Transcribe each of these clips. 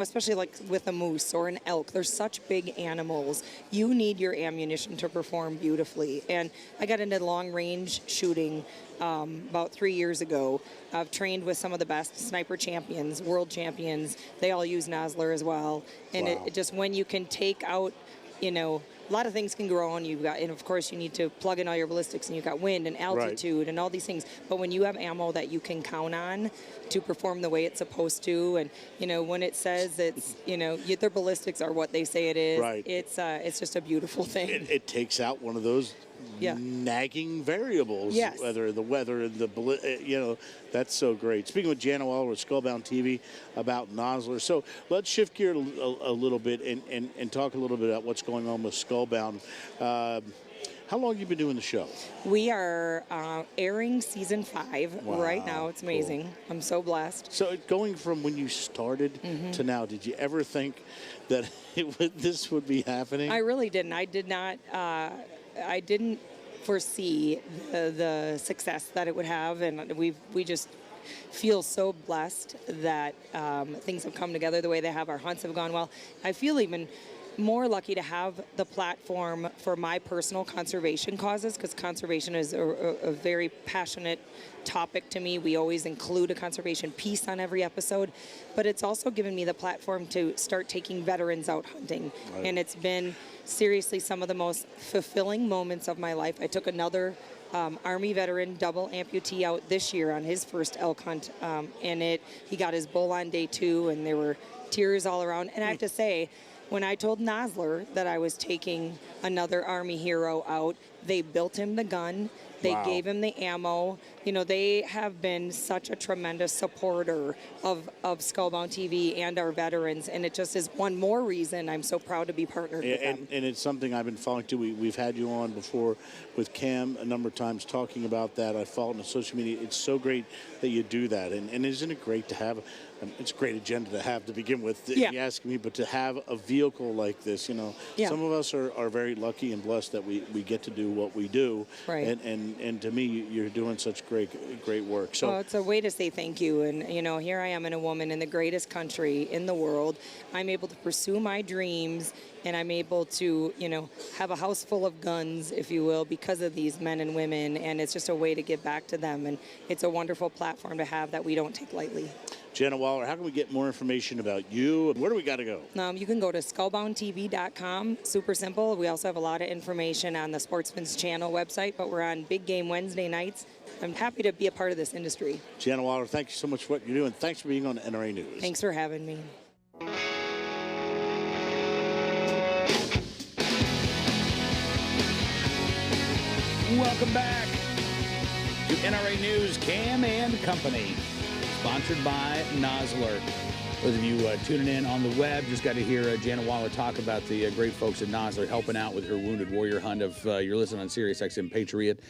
especially like with a moose or an elk. They're such big animals. You need your ammunition to perform beautifully. And I got into long range shooting about 3 years ago. I've trained with some of the best sniper champions, world champions. They all use Nosler as well. And Wow. it just, when you can take out, a lot of things can grow on. And of course you need to plug in all your ballistics, and you've got wind and altitude and all these things. But when you have ammo that you can count on to perform the way it's supposed to, and when it says it's, their ballistics are what they say it is. Right. It's just a beautiful thing. It takes out one of those nagging variables. Yes. Whether the weather and the that's so great. Speaking with Jana Waller with Skullbound TV about Nosler. So let's shift gear a little bit and talk a little bit about what's going on with Skullbound. How long have you been doing the show? We are airing season 5 right now. It's amazing. Cool. I'm so blessed. So going from when you started to now, did you ever think that this would be happening? I really didn't. I did not. I didn't foresee the success that it would have, and we just feel so blessed that things have come together the way they have. Our hunts have gone well. I feel even more lucky to have the platform for my personal conservation causes, because conservation is a very passionate topic to me. We always include a conservation piece on every episode, but it's also given me the platform to start taking veterans out hunting. Right. And it's been seriously some of the most fulfilling moments of my life. I took another Army veteran double amputee out this year on his first elk hunt, and he got his bull on day 2, and there were tears all around. And I have to say, when I told Nosler that I was taking another Army hero out, they built him the gun. They gave him the ammo. They have been such a tremendous supporter of Skullbound TV and our veterans, and it just is one more reason I'm so proud to be partnered with them. And it's something I've been following too. We've had you on before with Cam a number of times talking about that. I follow it on social media. It's so great that you do that, and isn't it great to have? It's a great agenda to have to begin with. If you ask me, but to have a vehicle like this, some of us are very lucky and blessed that we get to do what we do. Right. And to me, you're doing such great work. So it's a way to say thank you. And here I am, a woman in the greatest country in the world. I'm able to pursue my dreams, and I'm able to have a house full of guns, if you will, because of these men and women. And it's just a way to give back to them. And it's a wonderful platform to have that we don't take lightly. Jana Waller, how can we get more information about you? Where do we got to go? You can go to skullboundtv.com. Super simple. We also have a lot of information on the Sportsman's Channel website, but we're on Big Game Wednesday nights. I'm happy to be a part of this industry. Jana Waller, thank you so much for what you're doing. Thanks for being on NRA News. Thanks for having me. Welcome back to NRA News, Cam and Company. Sponsored by Nosler. Those of you tuning in on the web, just got to hear Jana Waller talk about the great folks at Nosler helping out with her Wounded Warrior hunt. If you're listening on SiriusXM Patriot,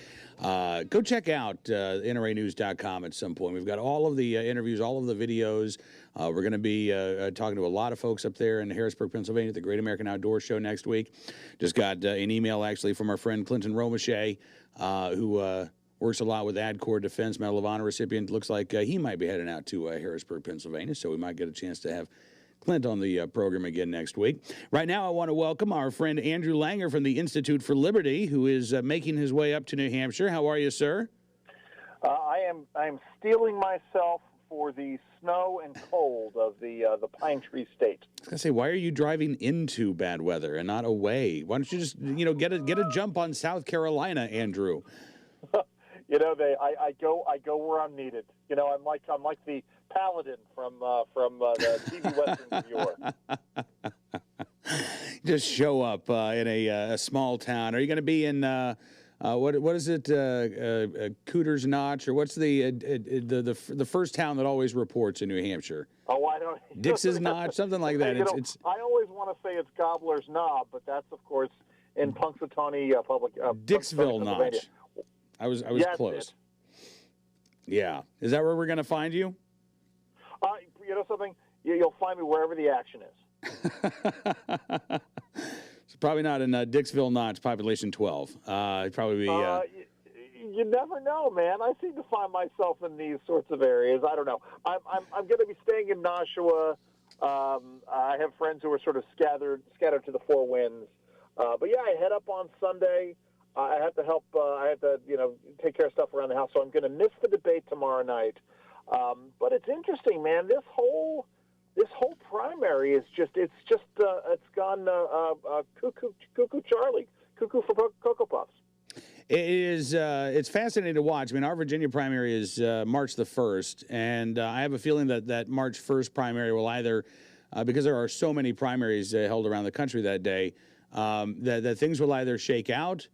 go check out NRAnews.com at some point. We've got all of the interviews, all of the videos. We're going to be talking to a lot of folks up there in Harrisburg, Pennsylvania at the Great American Outdoor Show next week. Just got an email, actually, from our friend Clinton Romachet, who works a lot with AdCorps Defense Medal of Honor recipient. Looks like he might be heading out to Harrisburg, Pennsylvania, so we might get a chance to have Clint on the program again next week. Right now, I want to welcome our friend Andrew Langer from the Institute for Liberty, who is making his way up to New Hampshire. How are you, sir? I am steeling myself for the snow and cold of the Pine Tree State. I was going to say, why are you driving into bad weather and not away? Why don't you just get a jump on South Carolina, Andrew? I go where I'm needed. I'm like the Paladin from the TV Western reviewer. Just show up in a small town. Are you going to be in what is it? Cooter's Notch, or what's the first town that always reports in New Hampshire? Oh, I don't. Dix's Notch, something like that. I always want to say it's Gobbler's Knob, but that's of course in Punxsutawney Public. Dixville Notch. I was close. Yeah. Is that where we're going to find you? You know something? You'll find me wherever the action is. It's probably not in Dixville Notch, population 12. It'd probably be... You never know, man. I seem to find myself in these sorts of areas. I don't know. I'm going to be staying in Nashua I have friends who are sort of scattered to the four winds. But yeah, I head up on Sunday. I have to help. I have to, take care of stuff around the house. So I'm going to miss the debate tomorrow night. But it's interesting, man. This whole primary is it's gone cuckoo Charlie, cuckoo for Cocoa Puffs. It is. It's fascinating to watch. I mean, our Virginia primary is March the 1st, and I have a feeling that March 1st primary will either, because there are so many primaries held around the country that day, that things will either shake out,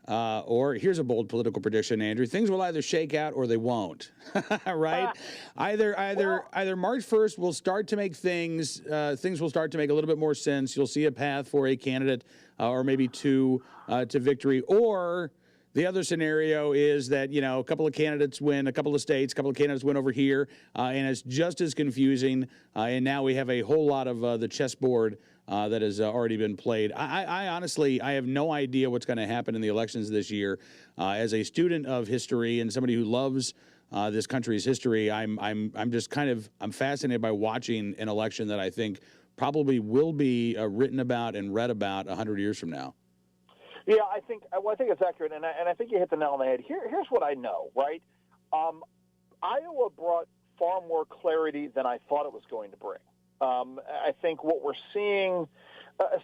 or here's a bold political prediction, Andrew: things will either shake out or they won't. Right? Either March 1st will start to make things will start to make a little bit more sense. You'll see a path for a candidate or maybe two to victory, or the other scenario is that, a couple of candidates win a couple of states, a couple of candidates win over here, and it's just as confusing. And now we have a whole lot of the chessboard that has already been played. I honestly, I have no idea what's going to happen in the elections this year. As a student of history and somebody who loves this country's history, I'm fascinated by watching an election that I think probably will be written about and read about 100 years from now. Yeah, I think it's accurate, and I think you hit the nail on the head. Here's what I know, right? Iowa brought far more clarity than I thought it was going to bring. I think what we're seeing,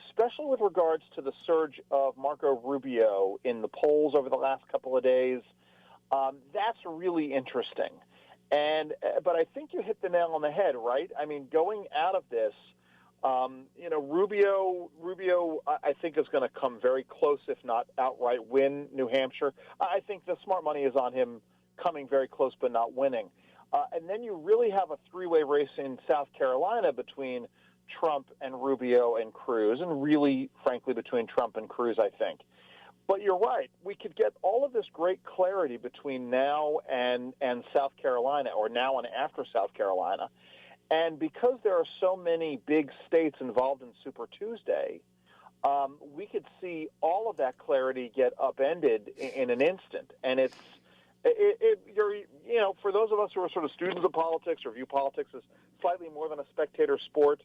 especially with regards to the surge of Marco Rubio in the polls over the last couple of days, that's really interesting. But I think you hit the nail on the head, right? I mean, going out of this, Rubio, I think is going to come very close, if not outright win New Hampshire. I think the smart money is on him coming very close but not winning. And then you really have a three-way race in South Carolina between Trump and Rubio and Cruz, and really, frankly, between Trump and Cruz, I think. But you're right. We could get all of this great clarity between now and South Carolina, or now and after South Carolina. And because there are so many big states involved in Super Tuesday, we could see all of that clarity get upended in an instant. And for those of us who are sort of students of politics or view politics as slightly more than a spectator sport,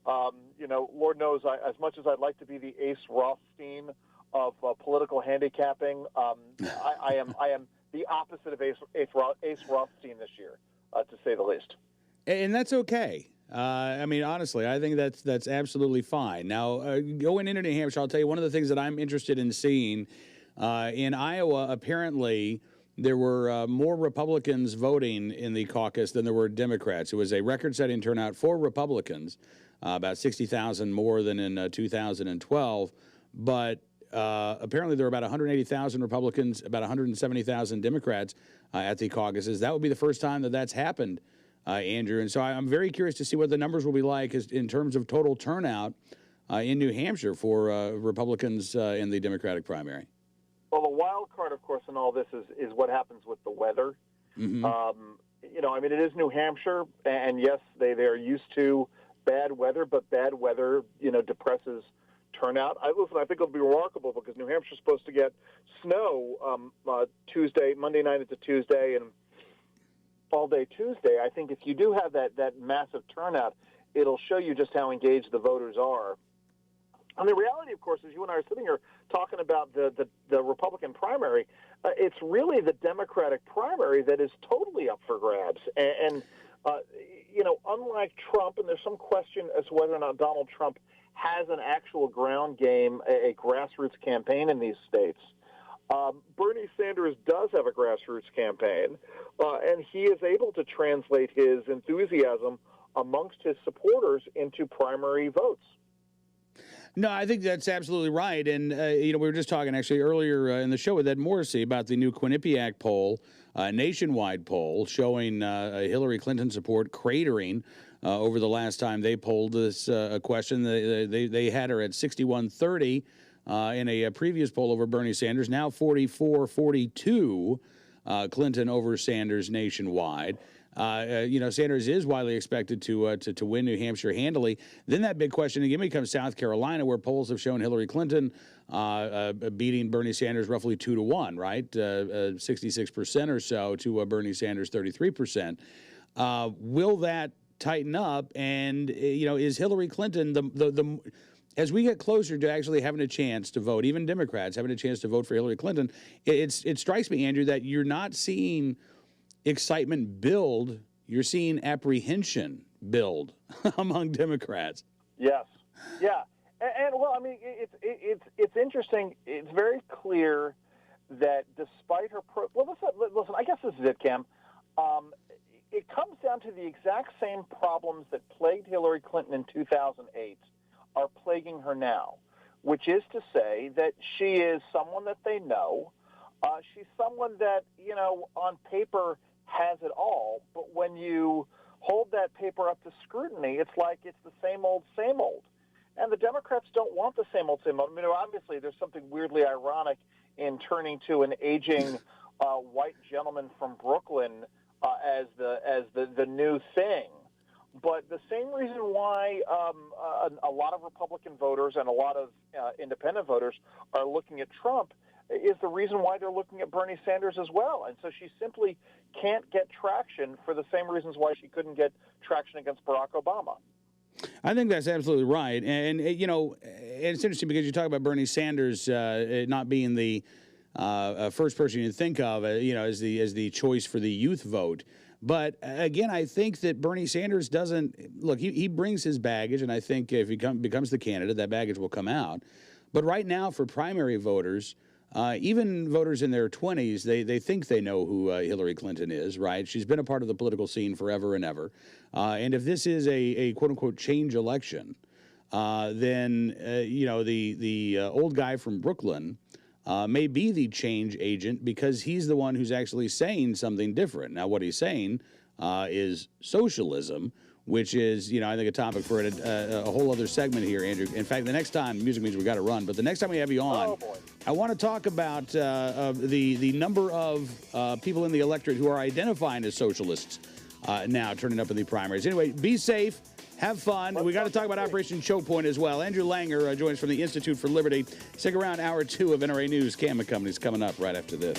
Lord knows, as much as I'd like to be the Ace Rothstein of political handicapping, I am the opposite of Ace Rothstein this year, to say the least. And that's okay. I mean, honestly, I think that's absolutely fine. Now, going into New Hampshire, I'll tell you one of the things that I'm interested in seeing in Iowa. Apparently, there were more Republicans voting in the caucus than there were Democrats. It was a record-setting turnout for Republicans, about 60,000 more than in 2012. But apparently, there were about 180,000 Republicans, about 170,000 Democrats at the caucuses. That would be the first time that's happened. Andrew. And so I'm very curious to see what the numbers will be like in terms of total turnout in New Hampshire for Republicans in the Democratic primary. Well, the wild card, of course, in all this is what happens with the weather. Mm-hmm. It is New Hampshire, and yes, they're used to bad weather, but bad weather, depresses turnout. I think it'll be remarkable because New Hampshire's supposed to get snow Monday night into Tuesday, and all day Tuesday. I think if you do have that massive turnout, it'll show you just how engaged the voters are. And the reality, of course, is you and I are sitting here talking about the Republican primary. It's really the Democratic primary that is totally up for grabs. And unlike Trump, and there's some question as to whether or not Donald Trump has an actual ground game, a grassroots campaign in these states. Bernie Sanders does have a grassroots campaign, and he is able to translate his enthusiasm amongst his supporters into primary votes. No, I think that's absolutely right. And, we were just talking actually earlier in the show with Ed Morrissey about the new Quinnipiac poll, nationwide poll, showing Hillary Clinton support cratering over the last time they polled this question. They had her at 61-30. In a previous poll over Bernie Sanders, now 44-42, Clinton over Sanders nationwide. Sanders is widely expected to win New Hampshire handily. Then that big question again becomes South Carolina, where polls have shown Hillary Clinton beating Bernie Sanders roughly 2-1, right? 66% or so to Bernie Sanders 33%. Will that tighten up? And is Hillary Clinton the as we get closer to actually having a chance to vote, even Democrats having a chance to vote for Hillary Clinton, it strikes me, Andrew, that you're not seeing excitement build. You're seeing apprehension build among Democrats. Yes. Yeah. And well, I mean, it's interesting. It's very clear that despite her listen, I guess this is it, Cam. It comes down to the exact same problems that plagued Hillary Clinton in 2008 are plaguing her now, which is to say that she is someone that they know. She's someone that, on paper has it all, but when you hold that paper up to scrutiny, it's like it's the same old, same old. And the Democrats don't want the same old, same old. I mean, obviously, there's something weirdly ironic in turning to an aging white gentleman from Brooklyn as the new thing. But the same reason why a lot of Republican voters and a lot of independent voters are looking at Trump is the reason why they're looking at Bernie Sanders as well. And so she simply can't get traction for the same reasons why she couldn't get traction against Barack Obama. I think that's absolutely right. And it's interesting because you talk about Bernie Sanders not being the first person you think of, as the choice for the youth vote. But again, I think that Bernie Sanders doesn't look. He brings his baggage, and I think if he becomes the candidate, that baggage will come out. But right now, for primary voters, even voters in their 20s, they think they know who Hillary Clinton is. Right? She's been a part of the political scene forever and ever. And if this is a quote unquote change election, then the old guy from Brooklyn may be the change agent because he's the one who's actually saying something different. Now, what he's saying is socialism, which is, I think a topic for a whole other segment here, Andrew. In fact, the next time, music means we got to run, but the next time we have you on, I want to talk about the number of people in the electorate who are identifying as socialists now turning up in the primaries. Anyway, be safe. Have fun. We got to talk about Operation Choke Point as well. Andrew Langer joins us from the Institute for Liberty. Stick around, hour 2 of NRA News. Cam and Company's coming up right after this.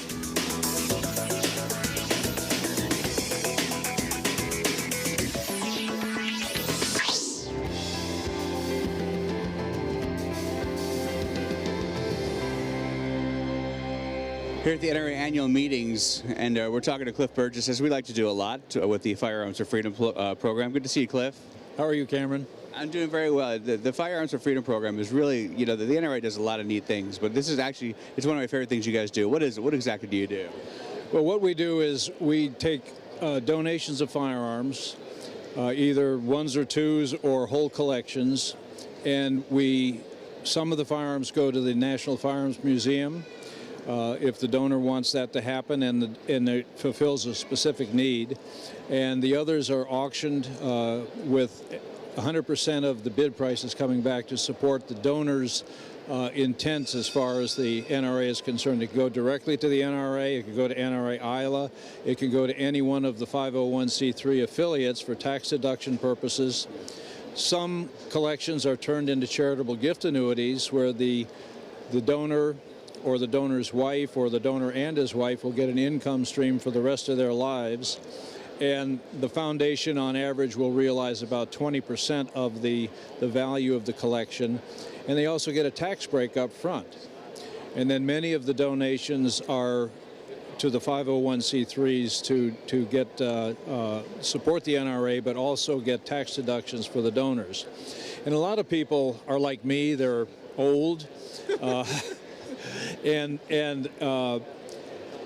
Here at the NRA annual meetings, and we're talking to Cliff Burgess, as we like to do a lot with the Firearms for Freedom program. Good to see you, Cliff. How are you, Cameron? I'm doing very well. The Firearms for Freedom program is really, the NRA does a lot of neat things, but this is actually, it's one of my favorite things you guys do. What is it? What exactly do you do? Well, what we do is we take donations of firearms, either ones or twos or whole collections, and some of the firearms go to the National Firearms Museum. If the donor wants that to happen and it fulfills a specific need. And the others are auctioned with 100% of the bid prices coming back to support the donor's intents as far as the NRA is concerned. It can go directly to the NRA, it can go to NRA ILA, it can go to any one of the 501c3 affiliates for tax deduction purposes. Some collections are turned into charitable gift annuities where the donor or the donor's wife or the donor and his wife will get an income stream for the rest of their lives. And the foundation on average will realize about 20% of the value of the collection. And they also get a tax break up front. And then many of the donations are to the 501c3s to get support the NRA, but also get tax deductions for the donors. And a lot of people are like me, they're old. And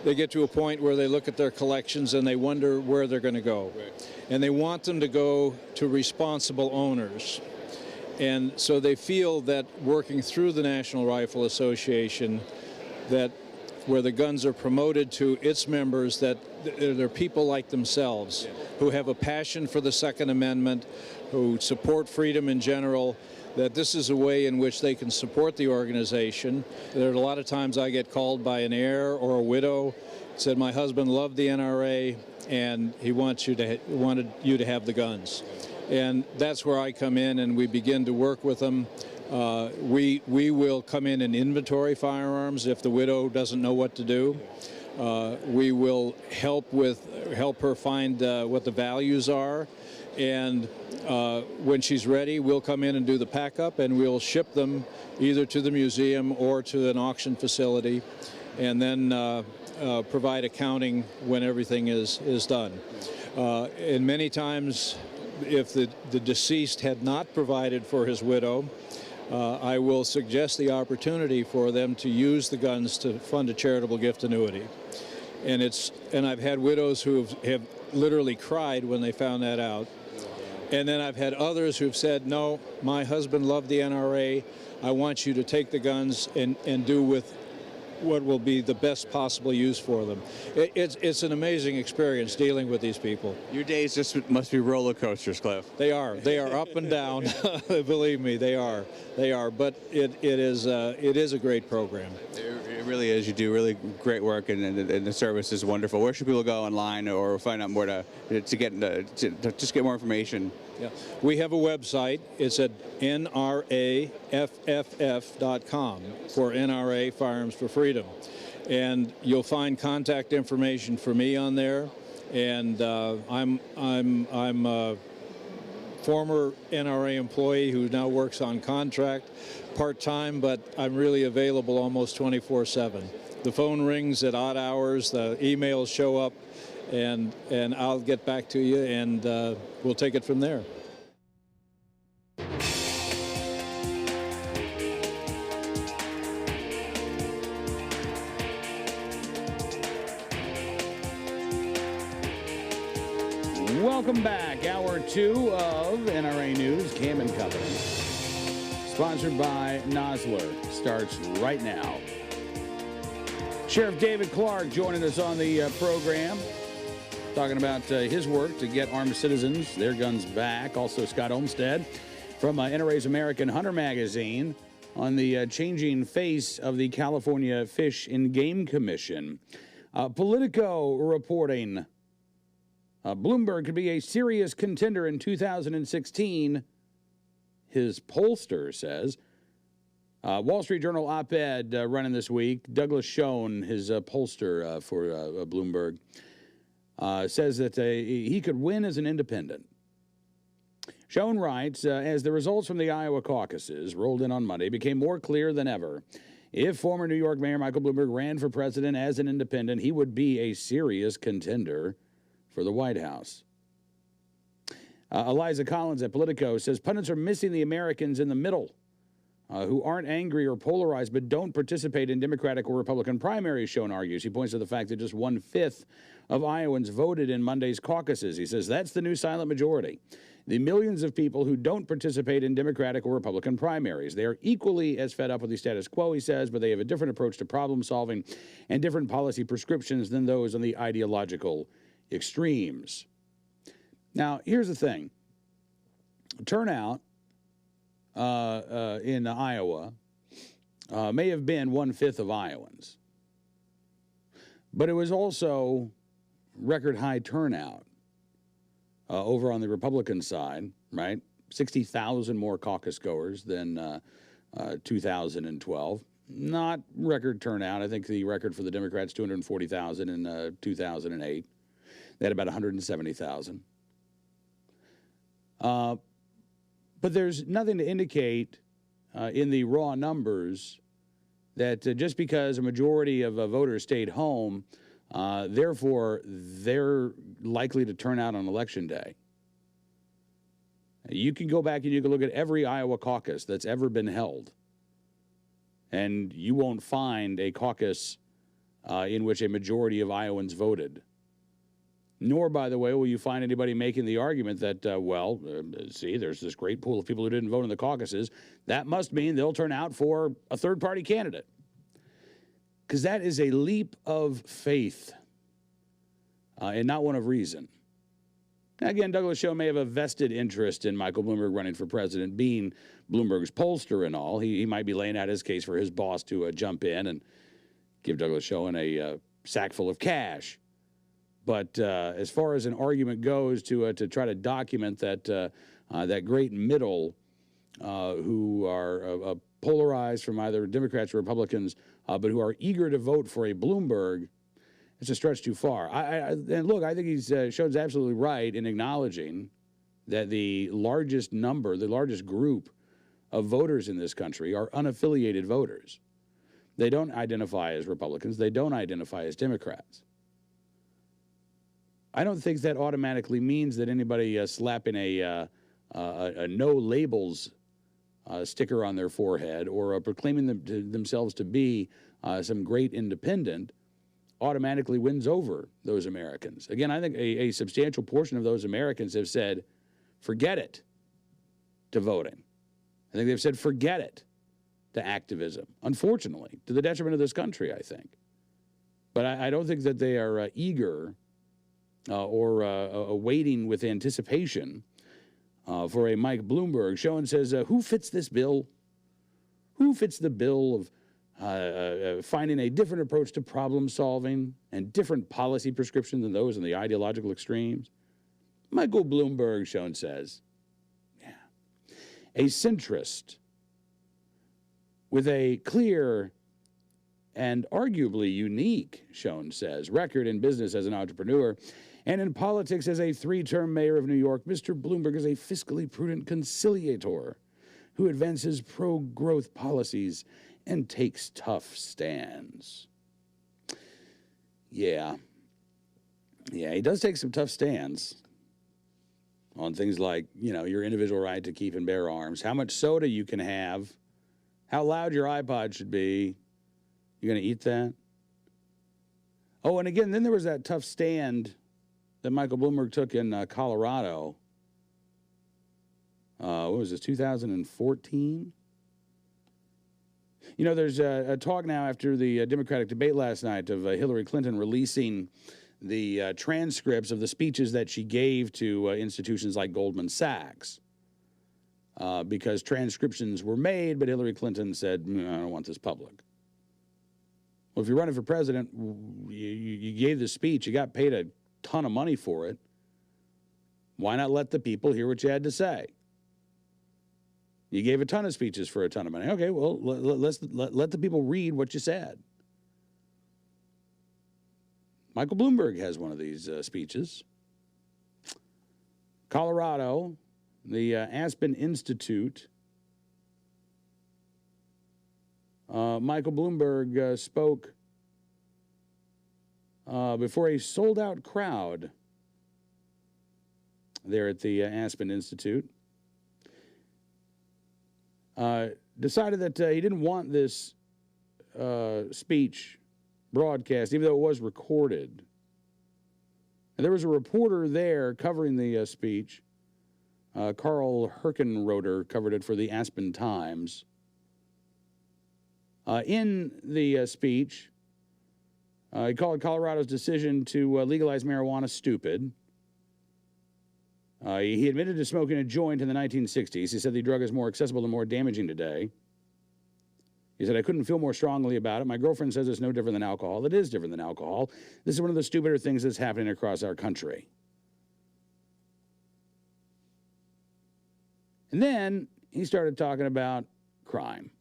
they get to a point where they look at their collections and they wonder where they're going to go. Right. And they want them to go to responsible owners. And so they feel that working through the National Rifle Association, that where the guns are promoted to its members, that they're people like themselves who have a passion for the Second Amendment, who support freedom in general, that this is a way in which they can support the organization. There are a lot of times I get called by an heir or a widow, said my husband loved the NRA and he wanted you to have the guns. And that's where I come in and we begin to work with them. We will come in and inventory firearms if the widow doesn't know what to do. We will help her find what the values are. And when she's ready, we'll come in and do the pack up, and we'll ship them either to the museum or to an auction facility, and then provide accounting when everything is done. And many times, if the deceased had not provided for his widow, I will suggest the opportunity for them to use the guns to fund a charitable gift annuity. And I've had widows who have literally cried when they found that out. And then I've had others who've said, no, my husband loved the NRA. I want you to take the guns and do with what will be the best possible use for them. It's an amazing experience dealing with these people. Your days just must be roller coasters, Cliff. They are up and down. Believe me, they are. But it is a great program. It really is. You do really great work, and the service is wonderful. Where should people go online or find out more to just get more information? Yeah. We have a website. It's at nraff.com for NRA Firearms for Freedom. And you'll find contact information for me on there. And I'm a former NRA employee who now works on contract part-time, but I'm really available almost 24/7. The phone rings at odd hours, the emails show up, and I'll get back to you, and we'll take it from there. Welcome back. Hour 2 of NRA News, Cam and Company. Sponsored by Nosler. Starts right now. Sheriff David Clark joining us on the program, talking about his work to get armed citizens their guns back. Also, Scott Olmstead from NRA's American Hunter magazine on the changing face of the California Fish and Game Commission. Politico reporting Bloomberg could be a serious contender in 2016, his pollster says. Wall Street Journal op-ed running this week. Douglas Schoen, his pollster for Bloomberg, says that he could win as an independent. Schoen writes, as the results from the Iowa caucuses rolled in on Monday became more clear than ever, if former New York Mayor Michael Bloomberg ran for president as an independent, he would be a serious contender for the White House. Eliza Collins at Politico says pundits are missing the Americans in the middle who aren't angry or polarized but don't participate in Democratic or Republican primaries, Schoen argues. He points to the fact that just 1/5 of Iowans voted in Monday's caucuses. He says that's the new silent majority. The millions of people who don't participate in Democratic or Republican primaries. They are equally as fed up with the status quo, he says, but they have a different approach to problem solving and different policy prescriptions than those on the ideological extremes. Now, here's the thing. Turnout in Iowa may have been 1/5 of Iowans, but it was also record high turnout over on the Republican side, right? 60,000 more caucus goers than 2012. Not record turnout. I think the record for the Democrats, 240,000 in 2008. They had about 170,000. But there's nothing to indicate in the raw numbers that just because a majority of voters stayed home, therefore they're likely to turn out on Election Day. You can go back and you can look at every Iowa caucus that's ever been held, and you won't find a caucus in which a majority of Iowans voted. Nor, by the way, will you find anybody making the argument that, see, there's this great pool of people who didn't vote in the caucuses. That must mean they'll turn out for a third-party candidate. Because that is a leap of faith and not one of reason. Again, Douglas Schoen may have a vested interest in Michael Bloomberg running for president, being Bloomberg's pollster and all. He might be laying out his case for his boss to jump in and give Douglas Schoen a sack full of cash. But as far as an argument goes to try to document that that great middle who are polarized from either Democrats or Republicans, but who are eager to vote for a Bloomberg, it's a stretch too far. And look, I think he's Schoen's absolutely right in acknowledging that the largest group of voters in this country are unaffiliated voters. They don't identify as Republicans. They don't identify as Democrats. I don't think that automatically means that anybody slapping a no labels sticker on their forehead or proclaiming themselves to be some great independent automatically wins over those Americans. Again, I think a substantial portion of those Americans have said, forget it to voting. I think they've said, forget it to activism, unfortunately, to the detriment of this country, I think. But I don't think that they are eager or waiting with anticipation for a Mike Bloomberg show and says, who fits this bill? Who fits the bill of finding a different approach to problem solving and different policy prescriptions than those in the ideological extremes? Michael Bloomberg, Schoen says, yeah, a centrist with a clear and arguably unique, Schoen says, record in business as an entrepreneur and in politics as a 3-term mayor of New York, Mr. Bloomberg is a fiscally prudent conciliator who advances pro-growth policies and takes tough stands. Yeah, he does take some tough stands on things like, your individual right to keep and bear arms, how much soda you can have, how loud your iPod should be. You going to eat that? Oh, and again, then there was that tough stand that Michael Bloomberg took in Colorado. What was this, 2014? There's a talk now after the Democratic debate last night of Hillary Clinton releasing the transcripts of the speeches that she gave to institutions like Goldman Sachs. Because transcriptions were made, but Hillary Clinton said, I don't want this public. Well, if you're running for president, you gave the speech, you got paid a ton of money for it. Why not let the people hear what you had to say? You gave a ton of speeches for a ton of money. Okay, well, let the people read what you said. Michael Bloomberg has one of these speeches. Colorado, the Aspen Institute. Michael Bloomberg spoke before a sold-out crowd there at the Aspen Institute. Decided that he didn't want this speech broadcast, even though it was recorded. And there was a reporter there covering the speech. Carl Herkenroder covered it for the Aspen Times. In the speech, he called Colorado's decision to legalize marijuana stupid. He admitted to smoking a joint in the 1960s. He said the drug is more accessible and more damaging today. He said, I couldn't feel more strongly about it. My girlfriend says it's no different than alcohol. It is different than alcohol. This is one of the stupider things that's happening across our country. And then he started talking about crime.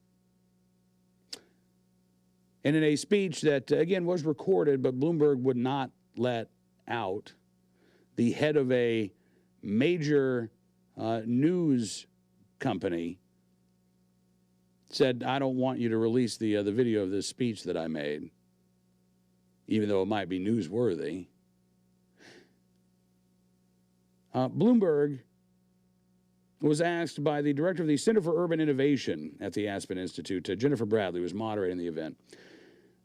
And in a speech that, again, was recorded, but Bloomberg would not let out, the head of a major news company said, I don't want you to release the video of this speech that I made, even though it might be newsworthy. Bloomberg was asked by the director of the Center for Urban Innovation at the Aspen Institute, Jennifer Bradley, who was moderating the event,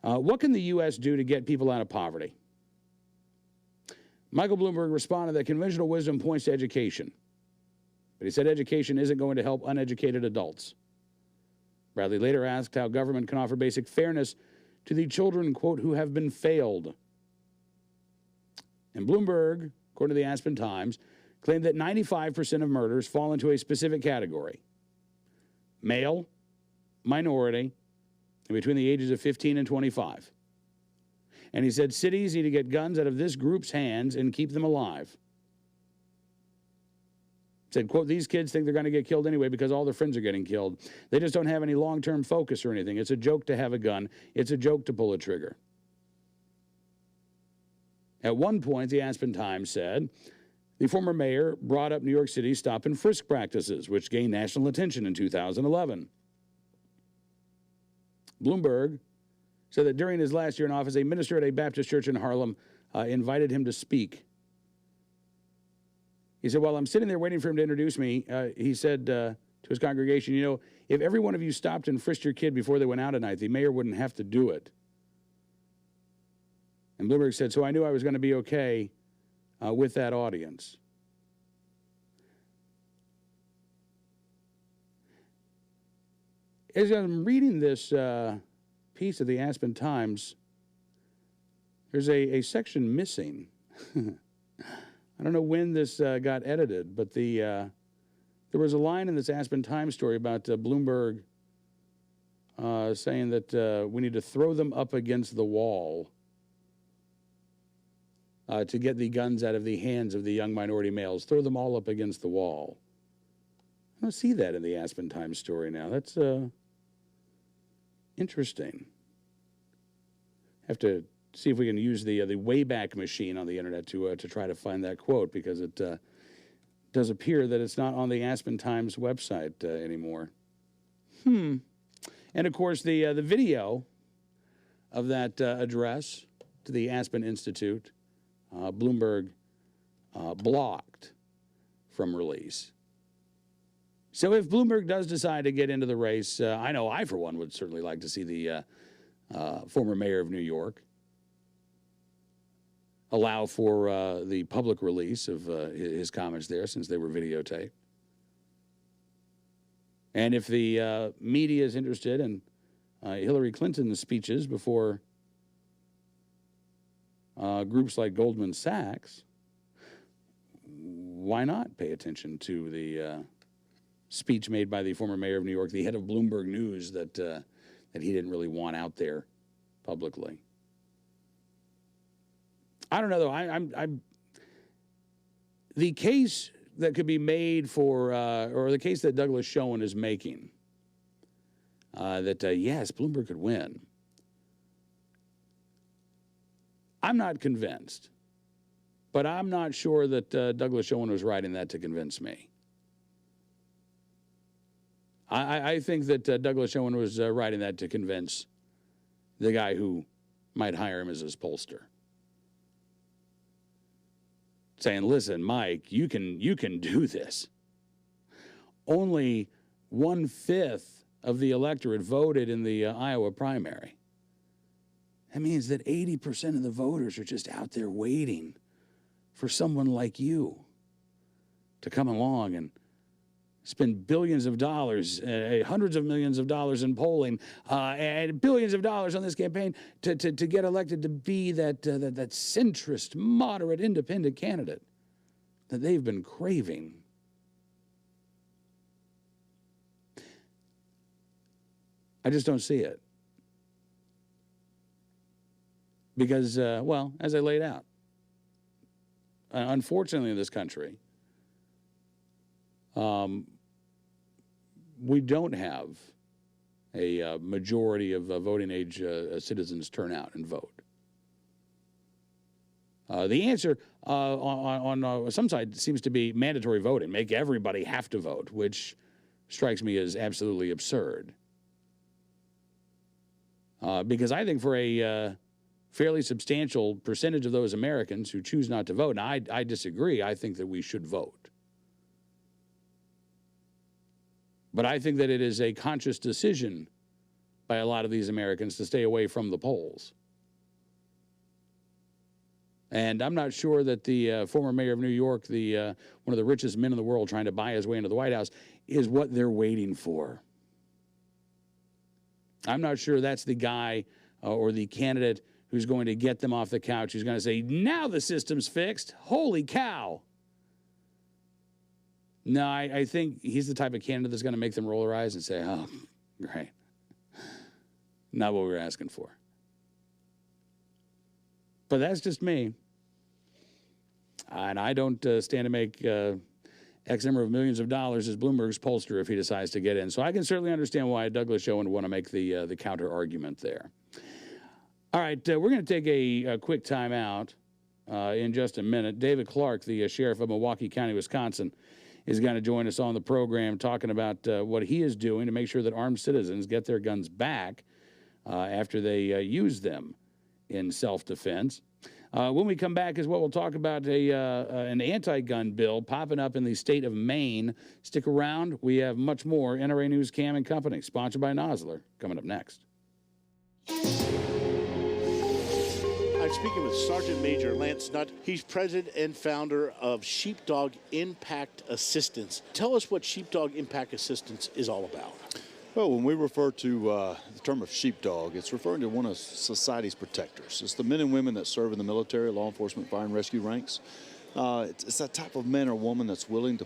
what can the U.S. do to get people out of poverty? Michael Bloomberg responded that conventional wisdom points to education, but he said education isn't going to help uneducated adults. Bradley later asked how government can offer basic fairness to the children, quote, who have been failed. And Bloomberg, according to the Aspen Times, claimed that 95% of murders fall into a specific category: male, minority, and between the ages of 15 and 25. And he said cities need to get guns out of this group's hands and keep them alive. He said, quote, these kids think they're going to get killed anyway because all their friends are getting killed. They just don't have any long-term focus or anything. It's a joke to have a gun. It's a joke to pull a trigger. At one point, the Aspen Times said The former mayor brought up New York City's stop and frisk practices, which gained national attention in 2011. Bloomberg said that during his last year in office, a minister at a Baptist church in Harlem invited him to speak. He said, while I'm sitting there waiting for him to introduce me, he said to his congregation, you know, if every one of you stopped and frisked your kid before they went out at night, the mayor wouldn't have to do it. And Bloomberg said, so I knew I was going to be okay with that audience. As I'm reading this piece of the Aspen Times, there's a section missing. I don't know when this got edited, but there was a line in this Aspen Times story about Bloomberg saying that we need to throw them up against the wall to get the guns out of the hands of the young minority males. Throw them all up against the wall. I don't see that in the Aspen Times story now. That's interesting. Have to see if we can use the Wayback Machine on the internet to try to find that quote, because it does appear that it's not on the Aspen Times website anymore. And of course, the video of that address to the Aspen Institute, Bloomberg blocked from release. So if Bloomberg does decide to get into the race, I know I, for one, would certainly like to see the former mayor of New York allow for the public release of his comments there, since they were videotaped. And if the media is interested in Hillary Clinton's speeches before groups like Goldman Sachs, why not pay attention to the speech made by the former mayor of New York, the head of Bloomberg News, that he didn't really want out there publicly? I don't know, though. I'm the case that could be made for, or the case that Douglas Schoen is making, that yes, Bloomberg could win. I'm not convinced, but I'm not sure that Douglas Schoen was writing that to convince me. I think that Douglas Schoen was writing that to convince the guy who might hire him as his pollster, saying, listen, Mike, you can do this. Only 1/5 of the electorate voted in the Iowa primary. That means that 80% of the voters are just out there waiting for someone like you to come along and spend billions of dollars, hundreds of millions of dollars in polling, and billions of dollars on this campaign to get elected to be that centrist, moderate, independent candidate that they've been craving. I just don't see it. Because, well, as I laid out, unfortunately in this country, we don't have a majority of voting age citizens turn out and vote. The answer on some side seems to be mandatory voting, make everybody have to vote, which strikes me as absolutely absurd. Because I think for a fairly substantial percentage of those Americans who choose not to vote, and I disagree, I think that we should vote. But I think that it is a conscious decision by a lot of these Americans to stay away from the polls. And I'm not sure that the former mayor of New York, one of the richest men in the world trying to buy his way into the White House, is what they're waiting for. I'm not sure that's the guy or the candidate who's going to get them off the couch, who's going to say, now the system's fixed. Holy cow. No, I think he's the type of candidate that's going to make them roll their eyes and say, oh, great. Not what we were asking for. But that's just me. And I don't stand to make X number of millions of dollars as Bloomberg's pollster if he decides to get in. So I can certainly understand why Douglas Schoen would want to make the counter argument there. All right, we're going to take a quick time out. in just a minute. David Clark, the sheriff of Milwaukee County, Wisconsin, is going to join us on the program talking about what he is doing to make sure that armed citizens get their guns back after they use them in self-defense. When we come back is what we'll talk about an anti-gun bill popping up in the state of Maine. Stick around. We have much more NRA News Cam and Company, sponsored by Nosler, coming up next. I'm speaking with Sergeant Major Lance Nutt. He's president and founder of Sheepdog Impact Assistance. Tell us what Sheepdog Impact Assistance is all about. Well, when we refer to the term of sheepdog, it's referring to one of society's protectors. It's the men and women that serve in the military, law enforcement, fire and rescue ranks. It's that type of man or woman that's willing to